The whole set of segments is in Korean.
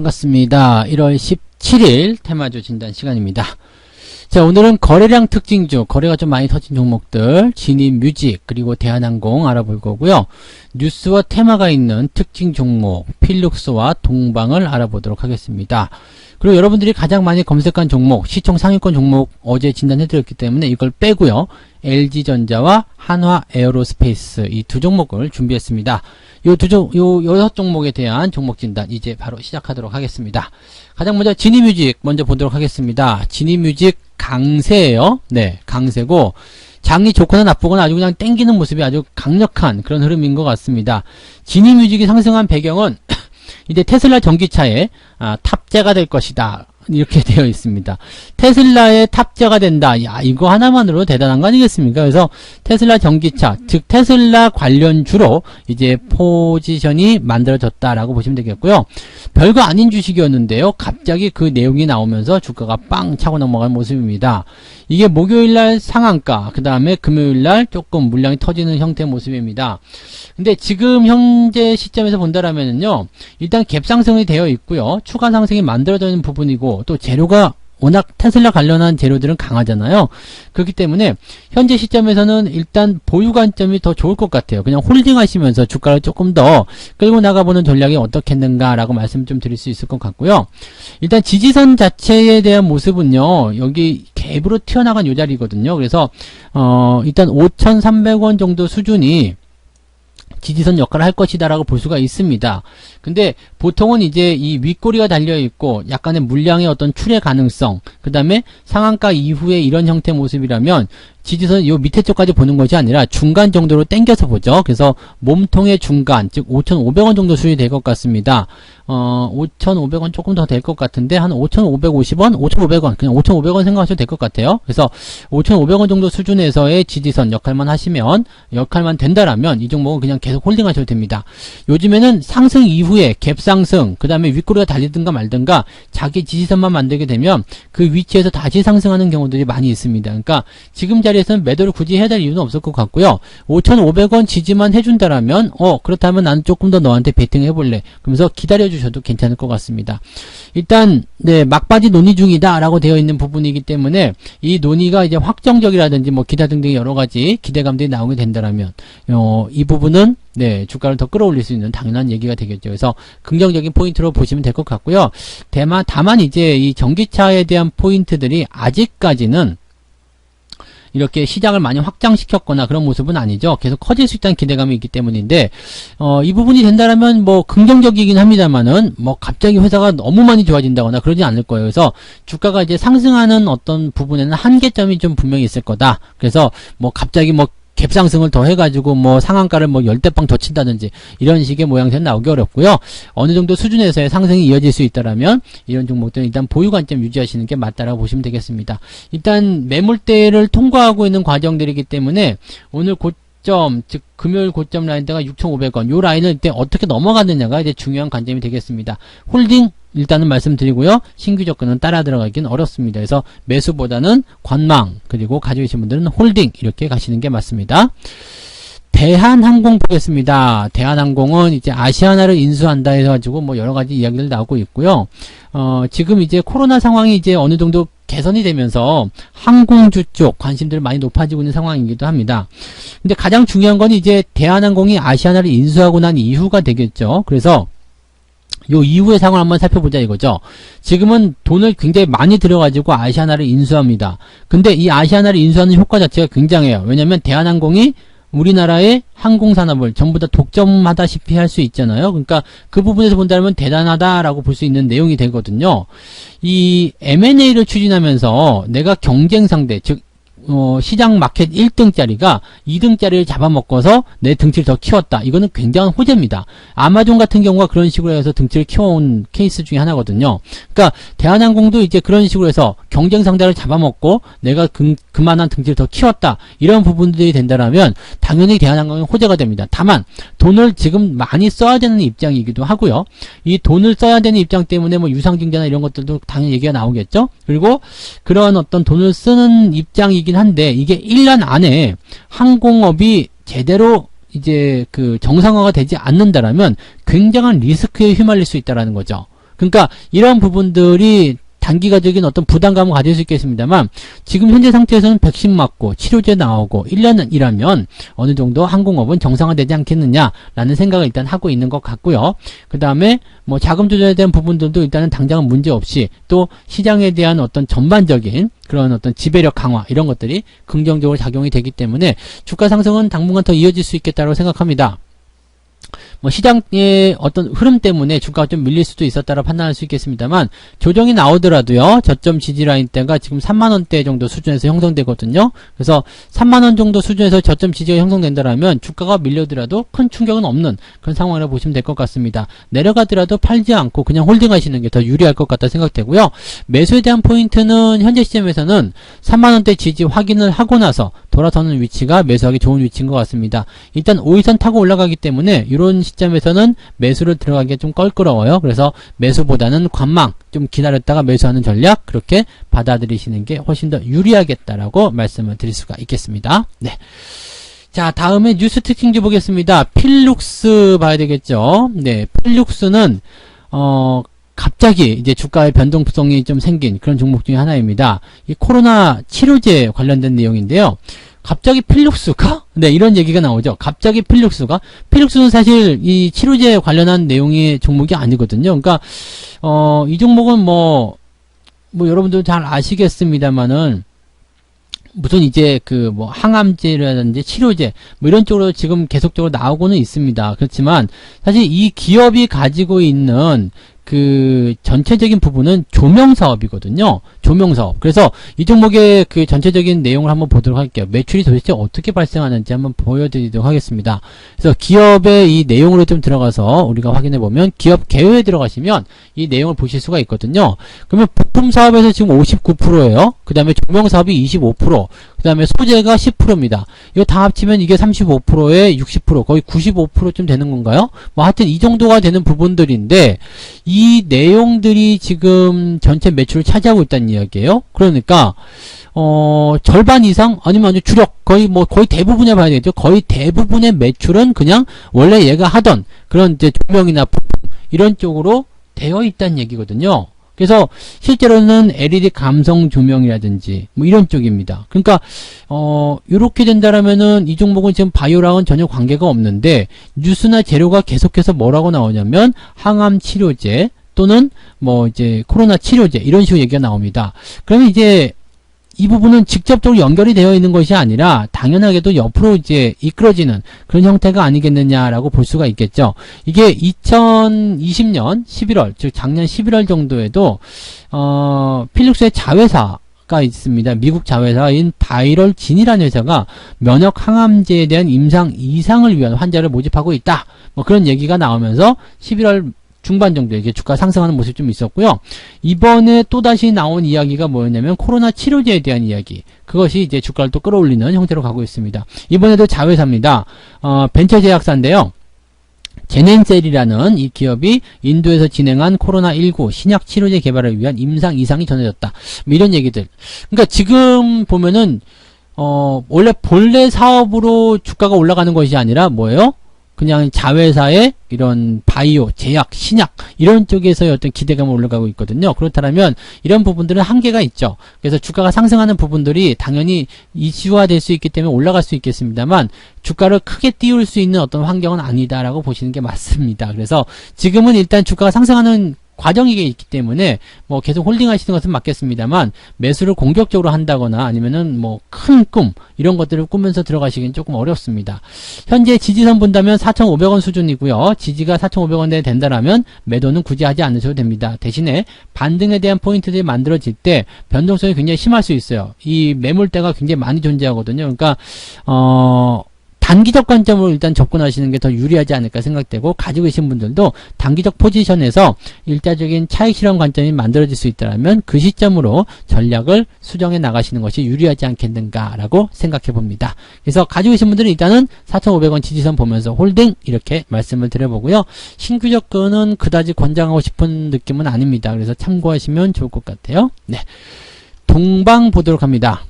반갑습니다. 1월 17일 테마주 진단 시간입니다. 자, 오늘은 거래량 특징주, 거래가 좀 많이 터진 종목들, 진입뮤직, 그리고 대한항공 알아볼 거고요. 뉴스와 테마가 있는 특징 종목, 필룩스와 동방을 알아보도록 하겠습니다. 그리고 여러분들이 가장 많이 검색한 종목, 시총 상위권 종목 어제 진단해드렸기 때문에 이걸 빼고요. LG전자와 한화에어로스페이스 이 두 종목을 준비했습니다. 요 6종목에 대한 종목 진단 이제 바로 시작하도록 하겠습니다. 가장 먼저 진입뮤직 먼저 보도록 하겠습니다. 진입뮤직 강세예요. 네, 강세고 장이 좋거나 나쁘거나 아주 그냥 땡기는 모습이 아주 강력한 그런 흐름인 것 같습니다. 진입뮤직이 상승한 배경은 이제 테슬라 전기차에 탑재가 될 것이다. 이렇게 되어 있습니다. 테슬라에 탑재가 된다. 야, 이거 하나만으로 대단한 거 아니겠습니까? 그래서 테슬라 전기차, 즉 테슬라 관련주로 이제 포지션이 만들어졌다라고 보시면 되겠고요. 별거 아닌 주식이었는데요. 갑자기 그 내용이 나오면서 주가가 빵 차고 넘어간 모습입니다. 이게 목요일날 상한가, 그 다음에 금요일날 조금 물량이 터지는 형태의 모습입니다. 근데 지금 현재 시점에서 본다라면요, 일단 갭상승이 되어 있고요. 추가 상승이 만들어져 있는 부분이고, 또 재료가 워낙 테슬라 관련한 재료들은 강하잖아요. 그렇기 때문에 현재 시점에서는 일단 보유 관점이 더 좋을 것 같아요. 그냥 홀딩 하시면서 주가를 조금 더 끌고 나가보는 전략이 어떻겠는가라고 말씀 좀 드릴 수 있을 것 같고요. 일단 지지선 자체에 대한 모습은요, 여기 갭으로 튀어나간 요 자리거든요. 그래서 일단 5,300원 정도 수준이 지지선 역할을 할 것이다 라고 볼 수가 있습니다. 근데 보통은 이제 이 윗꼬리가 달려있고 약간의 물량의 어떤 출회 가능성, 그 다음에 상한가 이후에 이런 형태의 모습이라면 지지선 요 밑에 쪽까지 보는 것이 아니라 중간 정도로 당겨서 보죠. 그래서 몸통의 중간, 즉 5,500원 정도 수준이 될 것 같습니다. 5,500원 조금 더 될 것 같은데 한 5,550원, 5,500원, 그냥 5,500원 생각하셔도 될 것 같아요. 그래서 5,500원 정도 수준에서의 지지선 역할만 하시면, 역할만 된다라면 이 종목은 그냥 계속 홀딩 하셔도 됩니다. 요즘에는 상승 이후에 갭상승, 그 다음에 윗꼬리가 달리든가 말든가 자기 지지선만 만들게 되면 그 위치에서 다시 상승하는 경우들이 많이 있습니다. 그러니까 지금 자리에서는 매도를 굳이 해야 될 이유는 없을 것 같고요. 5,500원 지지만 해준다라면 그렇다면 나는 조금 더 너한테 베팅 해볼래. 그러면서 기다려주셔도 괜찮을 것 같습니다. 일단 네, 막바지 논의 중이다 라고 되어 있는 부분이기 때문에 이 논의가 이제 확정적이라든지 뭐 기타 등등 여러가지 기대감들이 나오게 된다라면 이 부분은 네, 주가를 더 끌어올릴 수 있는 당연한 얘기가 되겠죠. 그래서 긍정적인 포인트로 보시면 될 것 같고요. 다만 이제 이 전기차에 대한 포인트들이 아직까지는 이렇게 시장을 많이 확장시켰거나 그런 모습은 아니죠. 계속 커질 수 있다는 기대감이 있기 때문인데, 이 부분이 된다라면 뭐 긍정적이긴 합니다만은, 뭐 갑자기 회사가 너무 많이 좋아진다거나 그러지 않을 거예요. 그래서 주가가 이제 상승하는 어떤 부분에는 한계점이 좀 분명히 있을 거다. 그래서 뭐 갑자기 뭐 갭상승을 더 해가지고 뭐 상한가를 뭐 10대빵 더 친다든지 이런 식의 모양새는 나오기 어렵고요. 어느 정도 수준에서의 상승이 이어질 수 있다라면 이런 종목들은 일단 보유 관점 유지하시는 게 맞다라고 보시면 되겠습니다. 일단 매물대를 통과하고 있는 과정들이기 때문에 오늘 고점, 즉 금요일 고점 라인대가 6,500원 요 라인을 이때 어떻게 넘어가느냐가 이제 중요한 관점이 되겠습니다. 홀딩 일단은 말씀드리고요. 신규 접근은 따라 들어가긴 어렵습니다. 그래서 매수보다는 관망, 그리고 가지고 계신 분들은 홀딩 이렇게 가시는 게 맞습니다. 대한항공 보겠습니다. 대한항공은 이제 아시아나를 인수한다 해가지고 뭐 여러가지 이야기들 나오고 있고요. 지금 이제 코로나 상황이 이제 어느 정도 개선이 되면서 항공주 쪽 관심들이 많이 높아지고 있는 상황이기도 합니다. 근데 가장 중요한 건 이제 대한항공이 아시아나를 인수하고 난 이후가 되겠죠. 그래서 요 이후의 상황을 한번 살펴보자 이거죠. 지금은 돈을 굉장히 많이 들여가지고 아시아나를 인수합니다. 근데 이 아시아나를 인수하는 효과 자체가 굉장해요. 왜냐면 대한항공이 우리나라의 항공산업을 전부 다 독점하다시피 할 수 있잖아요. 그러니까 그 부분에서 본다면 대단하다라고 볼 수 있는 내용이 되거든요. 이 M&A를 추진하면서 내가 경쟁 상대, 즉 시장 마켓 1등짜리가 2등짜리를 잡아먹고서 내 등치를 더 키웠다. 이거는 굉장한 호재입니다. 아마존 같은 경우가 그런 식으로 해서 등치를 키워온 케이스 중에 하나거든요. 그러니까 대한항공도 이제 그런 식으로 해서 경쟁 상대를 잡아먹고 내가 그만한 등치를 더 키웠다. 이런 부분들이 된다라면 당연히 대한항공은 호재가 됩니다. 다만 돈을 지금 많이 써야 되는 입장이기도 하고요. 이 돈을 써야 되는 입장 때문에 뭐 유상증자나 이런 것들도 당연히 얘기가 나오겠죠. 그리고 그런 어떤 돈을 쓰는 입장이긴 한데 이게 1년 안에 항공업이 제대로 이제 그 정상화가 되지 않는다라면 굉장한 리스크에 휘말릴 수 있다라는 거죠. 그러니까 이런 부분들이 단기간적인 어떤 부담감을 가질 수 있겠습니다만 지금 현재 상태에서는 백신 맞고 치료제 나오고 1년은 일하면 어느 정도 항공업은 정상화되지 않겠느냐라는 생각을 일단 하고 있는 것 같고요. 그 다음에 뭐 자금 조달에 대한 부분들도 일단은 당장은 문제 없이 또 시장에 대한 어떤 전반적인 그런 어떤 지배력 강화 이런 것들이 긍정적으로 작용이 되기 때문에 주가 상승은 당분간 더 이어질 수 있겠다고 생각합니다. 뭐 시장의 어떤 흐름 때문에 주가가 좀 밀릴 수도 있었다고 판단할 수 있겠습니다만 조정이 나오더라도요. 저점 지지라인대가 지금 3만원대 정도 수준에서 형성되거든요. 그래서 3만원 정도 수준에서 저점 지지가 형성된다면 주가가 밀려더라도 큰 충격은 없는 그런 상황이라고 보시면 될 것 같습니다. 내려가더라도 팔지 않고 그냥 홀딩하시는 게 더 유리할 것 같다 생각되고요. 매수에 대한 포인트는 현재 시점에서는 3만원대 지지 확인을 하고 나서 돌아서는 위치가 매수하기 좋은 위치인 것 같습니다. 일단 5일선 타고 올라가기 때문에 이런 시점에서는 매수를 들어가기가 좀 껄끄러워요. 그래서 매수보다는 관망, 좀 기다렸다가 매수하는 전략 그렇게 받아들이시는 게 훨씬 더 유리하겠다라고 말씀을 드릴 수가 있겠습니다. 네. 자, 다음에 뉴스 특징주 보겠습니다. 필룩스 봐야 되겠죠. 네, 필룩스는 갑자기 이제 주가의 변동성이 좀 생긴 그런 종목 중에 하나입니다. 이 코로나 치료제 관련된 내용인데요. 갑자기 필룩스가? 네, 이런 얘기가 나오죠. 갑자기 필룩스가? 필룩스는 사실 이 치료제 관련한 내용의 종목이 아니거든요. 그러니까, 이 종목은 뭐 여러분들 잘 아시겠습니다만은, 무슨 이제 뭐 항암제라든지 치료제 뭐 이런 쪽으로 지금 계속적으로 나오고는 있습니다. 그렇지만 사실 이 기업이 가지고 있는 그 전체적인 부분은 조명사업이거든요. 조명사업. 그래서 이 종목의 그 전체적인 내용을 한번 보도록 할게요. 매출이 도대체 어떻게 발생하는지 한번 보여드리도록 하겠습니다. 그래서 기업의 이 내용으로 좀 들어가서 우리가 확인해 보면 기업 개요에 들어가시면 이 내용을 보실 수가 있거든요. 그러면 부품 사업에서 지금 59%예요. 그 다음에 조명사업이 25%, 그 다음에 소재가 10%입니다. 이거 다 합치면 이게 35%에 60%, 거의 95%쯤 되는 건가요? 뭐 하여튼 이 정도가 되는 부분들인데 이 내용들이 지금 전체 매출을 차지하고 있다는 이야기예요. 그러니까 절반 이상 아니면 주력 거의 대부분이라 봐야 되겠죠. 거의 대부분의 매출은 그냥 원래 얘가 하던 그런 이제 조명이나 부품 이런 쪽으로 되어 있다는 얘기거든요. 그래서 실제로는 LED 감성 조명이라든지 뭐 이런 쪽입니다. 그러니까 이렇게 된다라면은 이 종목은 지금 바이오랑은 전혀 관계가 없는데 뉴스나 재료가 계속해서 뭐라고 나오냐면 항암 치료제 또는 뭐 이제 코로나 치료제 이런 식으로 얘기가 나옵니다. 그러면 이제 이 부분은 직접적으로 연결이 되어 있는 것이 아니라 당연하게도 옆으로 이제 이끌어지는 그런 형태가 아니겠느냐라고 볼 수가 있겠죠. 이게 2020년 11월, 즉 작년 11월 정도에도 필룩스의 자회사가 있습니다. 미국 자회사인 바이럴진이라는 회사가 면역 항암제에 대한 임상 이상을 위한 환자를 모집하고 있다. 뭐 그런 얘기가 나오면서 11월 중반 정도에 이게 주가 상승하는 모습이 좀 있었고요. 이번에 또다시 나온 이야기가 뭐였냐면 코로나 치료제에 대한 이야기. 그것이 이제 주가를 또 끌어올리는 형태로 가고 있습니다. 이번에도 자회사입니다. 벤처제약사인데요. 제넨셀이라는 이 기업이 인도에서 진행한 코로나19 신약 치료제 개발을 위한 임상 이상이 전해졌다. 뭐 이런 얘기들. 그러니까 지금 보면은 원래 본래 사업으로 주가가 올라가는 것이 아니라 뭐예요? 그냥 자회사의 이런 바이오, 제약, 신약 이런 쪽에서의 어떤 기대감을 올라가고 있거든요. 그렇다면 이런 부분들은 한계가 있죠. 그래서 주가가 상승하는 부분들이 당연히 이슈화될 수 있기 때문에 올라갈 수 있겠습니다만 주가를 크게 띄울 수 있는 어떤 환경은 아니다라고 보시는 게 맞습니다. 그래서 지금은 일단 주가가 상승하는 과정이 있기 때문에 뭐 계속 홀딩 하시는 것은 맞겠습니다만 매수를 공격적으로 한다거나 아니면은 뭐 큰 꿈 이런 것들을 꾸면서 들어가시기는 조금 어렵습니다. 현재 지지선 본다면 4,500원 수준이고요. 지지가 4,500원대에 된다라면 매도는 굳이 하지 않으셔도 됩니다. 대신에 반등에 대한 포인트들이 만들어질 때 변동성이 굉장히 심할 수 있어요. 이 매물대가 굉장히 많이 존재하거든요. 그러니까 단기적 관점으로 일단 접근하시는 게 더 유리하지 않을까 생각되고 가지고 계신 분들도 단기적 포지션에서 일자적인 차익 실현 관점이 만들어질 수 있다면 그 시점으로 전략을 수정해 나가시는 것이 유리하지 않겠는가라고 생각해 봅니다. 그래서 가지고 계신 분들은 일단은 4,500원 지지선 보면서 홀딩 이렇게 말씀을 드려보고요. 신규 접근은 그다지 권장하고 싶은 느낌은 아닙니다. 그래서 참고하시면 좋을 것 같아요. 네, 동방 보도록 합니다.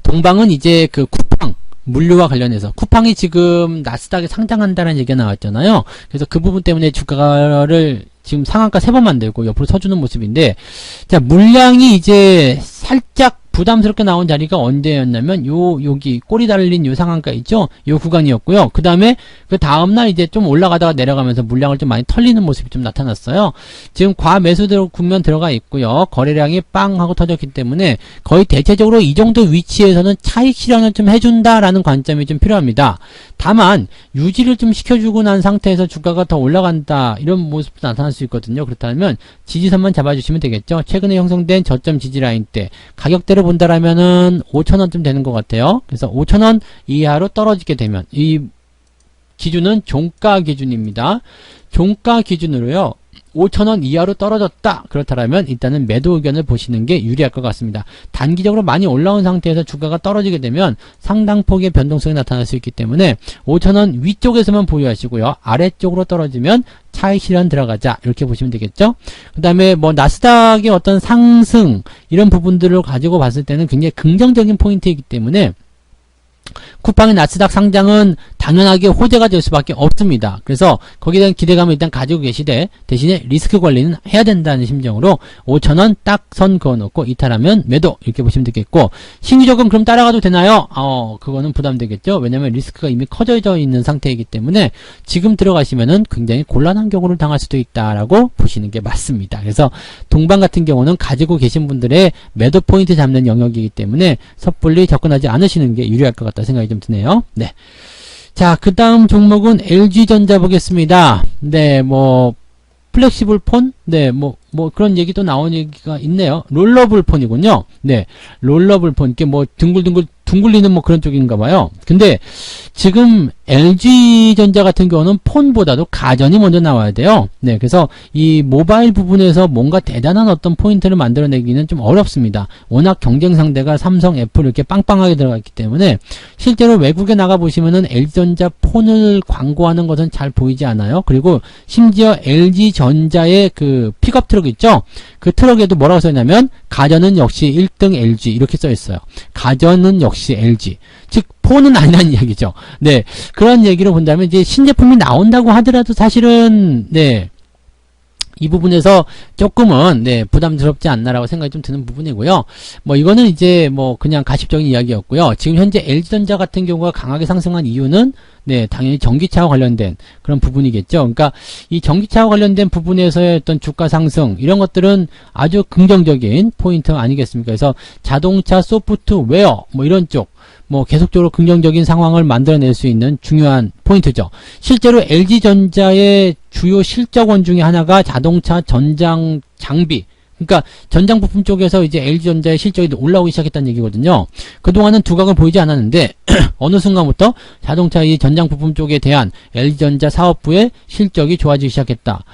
동방은 이제 그 쿠팡 물류와 관련해서 쿠팡이 지금 나스닥에 상장한다는 얘기가 나왔잖아요. 그래서 그 부분 때문에 주가를 지금 상한가 3번 만들고 옆으로 서주는 모습인데, 자, 물량이 이제 살짝 부담스럽게 나온 자리가 언제였냐면 여기 꼬리 달린 요 상한가 있죠? 요 구간이었고요. 그 다음에 그 다음날 이제 좀 올라가다가 내려가면서 물량을 좀 많이 털리는 모습이 좀 나타났어요. 지금 과매수들 국면 들어가 있고요. 거래량이 빵 하고 터졌기 때문에 거의 대체적으로 이 정도 위치에서는 차익 실현을 좀 해준다라는 관점이 좀 필요합니다. 다만 유지를 좀 시켜주고 난 상태에서 주가가 더 올라간다 이런 모습도 나타날 수 있거든요. 그렇다면 지지선만 잡아주시면 되겠죠. 최근에 형성된 저점 지지라인 때 가격대를 본다라면은 5,000원쯤 되는 것 같아요. 그래서 5,000원 이하로 떨어지게 되면 이 기준은 종가 기준입니다. 종가 기준으로요. 5,000원 이하로 떨어졌다. 그렇다면 일단은 매도 의견을 보시는 게 유리할 것 같습니다. 단기적으로 많이 올라온 상태에서 주가가 떨어지게 되면 상당폭의 변동성이 나타날 수 있기 때문에 5,000원 위쪽에서만 보유하시고요. 아래쪽으로 떨어지면 차익 실현 들어가자. 이렇게 보시면 되겠죠. 그 다음에 뭐 나스닥의 어떤 상승 이런 부분들을 가지고 봤을 때는 굉장히 긍정적인 포인트이기 때문에 쿠팡의 나스닥 상장은 당연하게 호재가 될 수밖에 없습니다. 그래서 거기에 대한 기대감을 일단 가지고 계시되 대신에 리스크 관리는 해야 된다는 심정으로 5,000원 딱 선 그어놓고 이탈하면 매도 이렇게 보시면 되겠고, 신규적은 그럼 따라가도 되나요? 그거는 부담되겠죠. 왜냐면 리스크가 이미 커져 있는 상태이기 때문에 지금 들어가시면은 굉장히 곤란한 경우를 당할 수도 있다라고 보시는 게 맞습니다. 그래서 동반 같은 경우는 가지고 계신 분들의 매도 포인트 잡는 영역이기 때문에 섣불리 접근하지 않으시는 게 유리할 것 같다 생각이 좀 드네요. 네. 자, 그 다음 종목은 LG전자 보겠습니다. 네, 뭐, 플렉시블 폰? 네, 뭐 그런 얘기도 나온 얘기가 있네요. 롤러블 폰이군요. 네, 롤러블 폰. 이게 뭐 둥글리는 뭐 그런 쪽인가 봐요. 근데 지금 LG전자 같은 경우는 폰보다도 가전이 먼저 나와야 돼요. 네, 그래서 이 모바일 부분에서 뭔가 대단한 어떤 포인트를 만들어내기는 좀 어렵습니다. 워낙 경쟁 상대가 삼성, 애플 이렇게 빵빵하게 들어갔기 때문에 실제로 외국에 나가보시면은 LG전자 폰을 광고하는 것은 잘 보이지 않아요. 그리고 심지어 LG전자의 그 픽업 트럭 있죠? 그 트럭에도 뭐라고 써있냐면 가전은 역시 1등 LG 이렇게 써있어요. 가전은 역시 LG. 즉 폰은 아니라는 이야기죠. 네, 그런 얘기를 본다면 이제 신제품이 나온다고 하더라도 사실은 네, 이 부분에서 조금은 네, 부담스럽지 않나라고 생각이 좀 드는 부분이고요. 뭐 이거는 이제 뭐 그냥 가십적인 이야기였고요. 지금 현재 LG전자 같은 경우가 강하게 상승한 이유는 네, 당연히 전기차와 관련된 그런 부분이겠죠. 그러니까 이 전기차와 관련된 부분에서의 어떤 주가 상승 이런 것들은 아주 긍정적인 포인트 아니겠습니까? 그래서 자동차 소프트웨어 뭐 이런 쪽 뭐 계속적으로 긍정적인 상황을 만들어낼 수 있는 중요한 포인트죠. 실제로 LG전자의 주요 실적원 중에 하나가 자동차 전장 장비, 그러니까 전장 부품 쪽에서 이제 LG전자의 실적이 올라오기 시작했다는 얘기거든요. 그동안은 두각을 보이지 않았는데 어느 순간부터 자동차 이 전장 부품 쪽에 대한 LG전자 사업부의 실적이 좋아지기 시작했다.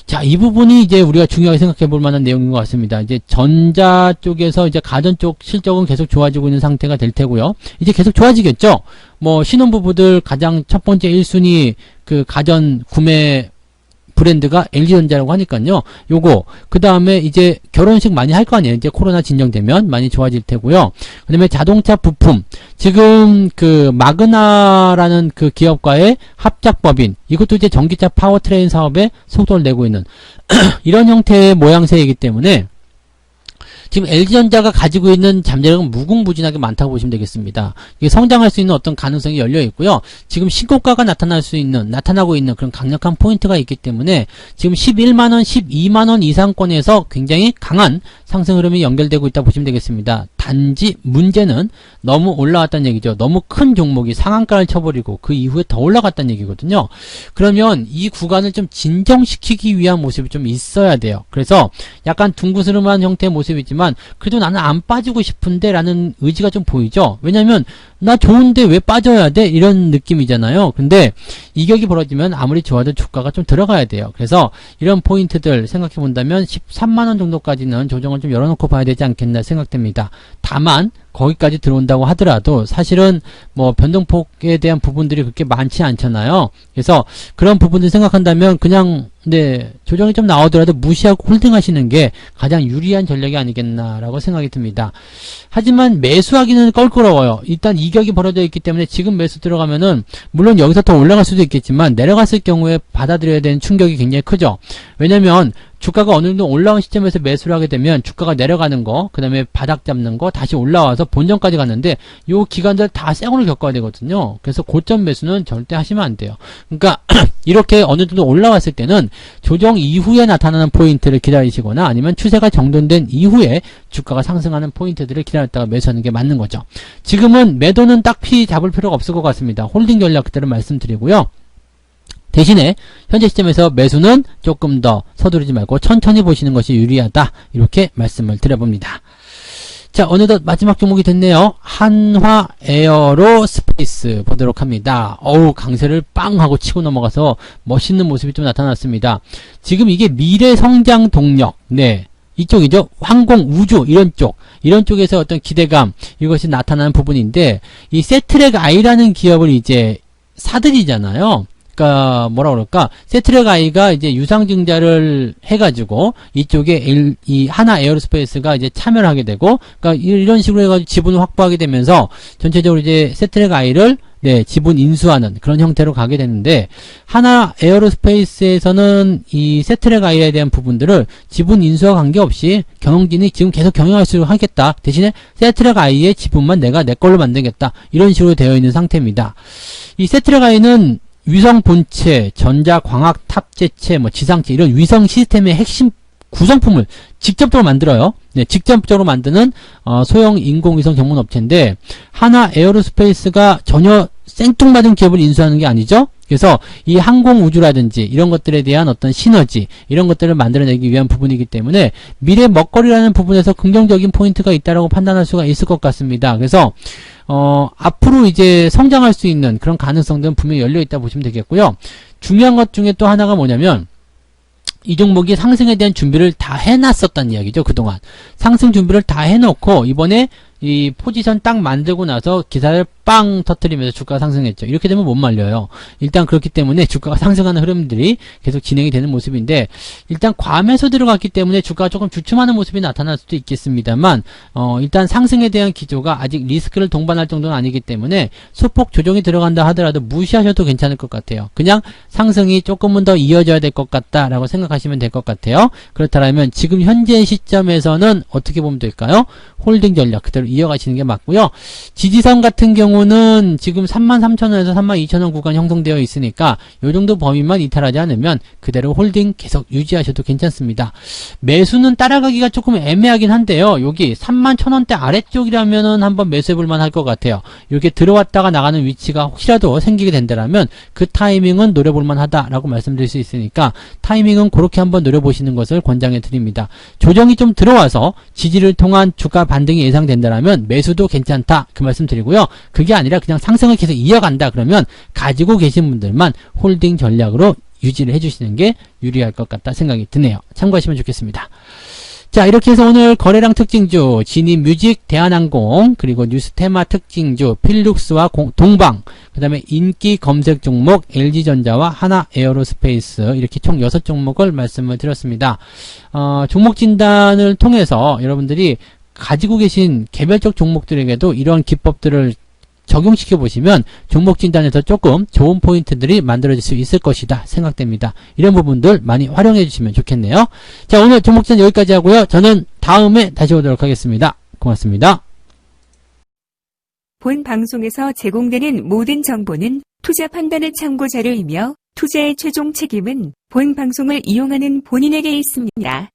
자, 이 부분이 이제 우리가 중요하게 생각해 볼 만한 내용인 것 같습니다. 이제 전자 쪽에서 이제 가전 쪽 실적은 계속 좋아지고 있는 상태가 될 테고요. 이제 계속 좋아지겠죠? 뭐, 신혼부부들 가장 첫 번째 1순위 그 가전 구매 브랜드가 LG전자라고 하니까요. 요거 그 다음에 이제 결혼식 많이 할 거 아니에요. 이제 코로나 진정되면 많이 좋아질 테고요. 그 다음에 자동차 부품 지금 그 마그나라는 그 기업과의 합작법인 이것도 이제 전기차 파워트레인 사업에 속도를 내고 있는 이런 형태의 모양새이기 때문에 지금 LG전자가 가지고 있는 잠재력은 무궁무진하게 많다고 보시면 되겠습니다. 이게 성장할 수 있는 어떤 가능성이 열려 있고요. 지금 신고가가 나타나고 있는 그런 강력한 포인트가 있기 때문에 지금 11만원, 12만원 이상권에서 굉장히 강한 상승 흐름이 연결되고 있다고 보시면 되겠습니다. 단지 문제는 너무 올라왔다는 얘기죠. 너무 큰 종목이 상한가를 쳐버리고 그 이후에 더 올라갔다는 얘기거든요. 그러면 이 구간을 좀 진정시키기 위한 모습이 좀 있어야 돼요. 그래서 약간 둥그스름한 형태의 모습이지만 그래도 나는 안 빠지고 싶은데 라는 의지가 좀 보이죠. 왜냐면 나 좋은데 왜 빠져야 돼? 이런 느낌이잖아요. 근데 이격이 벌어지면 아무리 좋아도 주가가 좀 들어가야 돼요. 그래서 이런 포인트들 생각해 본다면 13만원 정도까지는 조정을 좀 열어놓고 봐야 되지 않겠나 생각됩니다. 다만 거기까지 들어온다고 하더라도 사실은 뭐 변동폭에 대한 부분들이 그렇게 많지 않잖아요. 그래서 그런 부분들 생각한다면 그냥 네, 조정이 좀 나오더라도 무시하고 홀딩하시는 게 가장 유리한 전략이 아니겠나라고 생각이 듭니다. 하지만 매수하기는 껄끄러워요. 일단 이 이격이 벌어져 있기 때문에 지금 매수 들어가면은 물론 여기서 더 올라갈 수도 있겠지만 내려갔을 경우에 받아들여야 되는 충격이 굉장히 크죠. 왜냐면 주가가 어느 정도 올라온 시점에서 매수를 하게 되면 주가가 내려가는 거, 그 다음에 바닥 잡는 거, 다시 올라와서 본전까지 갔는데 요 기간들 다 쌩으로 겪어야 되거든요. 그래서 고점 매수는 절대 하시면 안 돼요. 그러니까 이렇게 어느 정도 올라왔을 때는 조정 이후에 나타나는 포인트를 기다리시거나 아니면 추세가 정돈된 이후에 주가가 상승하는 포인트들을 기다렸다가 매수하는 게 맞는 거죠. 지금은 매도는 딱히 잡을 필요가 없을 것 같습니다. 홀딩 전략 그대로 말씀드리고요. 대신에 현재 시점에서 매수는 조금 더 서두르지 말고 천천히 보시는 것이 유리하다. 이렇게 말씀을 드려봅니다. 자, 어느덧 마지막 종목이 됐네요. 한화 에어로스페이스 보도록 합니다. 어우, 강세를 빵 하고 치고 넘어가서 멋있는 모습이 좀 나타났습니다. 지금 이게 미래 성장 동력, 네, 이쪽이죠. 항공, 우주 이런 쪽에서 어떤 기대감, 이것이 나타나는 부분인데 이 세트랙 아이라는 기업을 이제 사들이잖아요. 그러니까 뭐라 그럴까, 세트랙 아이가 이제 유상증자를 해가지고 이쪽에 이 하나 에어로스페이스가 이제 참여를 하게 되고, 그러니까 이런 식으로 해가지고 지분을 확보하게 되면서 전체적으로 이제 세트랙 아이를 네, 지분 인수하는 그런 형태로 가게 되는데, 하나 에어로스페이스에서는 이 세트랙 아이에 대한 부분들을 지분 인수와 관계없이 경영진이 지금 계속 경영할 수 하겠다. 대신에 세트랙 아이의 지분만 내가 내 걸로 만들겠다. 이런 식으로 되어 있는 상태입니다. 이 세트랙 아이는 위성 본체, 전자광학 탑재체, 지상체 이런 위성 시스템의 핵심 구성품을 직접적으로 만들어요. 네, 직접적으로 만드는 소형 인공위성 전문 업체인데 하나 에어로스페이스가 전혀 생뚱맞은 기업을 인수하는 게 아니죠. 그래서 이 항공우주라든지 이런 것들에 대한 어떤 시너지 이런 것들을 만들어내기 위한 부분이기 때문에 미래 먹거리라는 부분에서 긍정적인 포인트가 있다라고 판단할 수가 있을 것 같습니다. 그래서 앞으로 이제 성장할 수 있는 그런 가능성들은 분명히 열려있다 보시면 되겠고요. 중요한 것 중에 또 하나가 뭐냐면 이 종목이 상승에 대한 준비를 다 해놨었다는 이야기죠. 그동안 상승 준비를 다 해놓고 이번에 이 포지션 딱 만들고 나서 기사를 빵 터뜨리면서 주가가 상승했죠. 이렇게 되면 못 말려요. 일단 그렇기 때문에 주가가 상승하는 흐름들이 계속 진행이 되는 모습인데 일단 과매수 들어갔기 때문에 주가가 조금 주춤하는 모습이 나타날 수도 있겠습니다만 일단 상승에 대한 기조가 아직 리스크를 동반할 정도는 아니기 때문에 소폭 조정이 들어간다 하더라도 무시하셔도 괜찮을 것 같아요. 그냥 상승이 조금은 더 이어져야 될 것 같다라고 생각하시면 될 것 같아요. 그렇다면 지금 현재 시점에서는 어떻게 보면 될까요? 홀딩 전략 그대로 이어가시는 게 맞고요. 지지선 같은 경우는 지금 33,000원에서 32,000원 구간 형성되어 있으니까 이 정도 범위만 이탈하지 않으면 그대로 홀딩 계속 유지하셔도 괜찮습니다. 매수는 따라가기가 조금 애매하긴 한데요. 여기 31,000원대 아래쪽이라면은 한번 매수해볼만 할 것 같아요. 이렇게 들어왔다가 나가는 위치가 혹시라도 생기게 된다면 그 타이밍은 노려볼만 하다라고 말씀드릴 수 있으니까 타이밍은 그렇게 한번 노려보시는 것을 권장해 드립니다. 조정이 좀 들어와서 지지를 통한 주가 반등이 예상된다면 매수도 괜찮다 그 말씀 드리고요. 그게 아니라 그냥 상승을 계속 이어간다 그러면 가지고 계신 분들만 홀딩 전략으로 유지를 해주시는 게 유리할 것 같다 생각이 드네요. 참고하시면 좋겠습니다. 자, 이렇게 해서 오늘 거래량 특징주 진입뮤직, 대한항공, 그리고 뉴스테마 특징주 필룩스와 동방, 그 다음에 인기 검색 종목 LG전자와 하나 에어로스페이스 이렇게 총 6종목을 말씀을 드렸습니다. 종목 진단을 통해서 여러분들이 가지고 계신 개별적 종목들에게도 이러한 기법들을 적용시켜 보시면 종목 진단에서 조금 좋은 포인트들이 만들어질 수 있을 것이다 생각됩니다. 이런 부분들 많이 활용해 주시면 좋겠네요. 자, 오늘 종목 진단 여기까지 하고요. 저는 다음에 다시 오도록 하겠습니다. 고맙습니다. 본 방송에서 제공되는 모든 정보는 투자 판단의 참고 자료이며 투자의 최종 책임은 본 방송을 이용하는 본인에게 있습니다.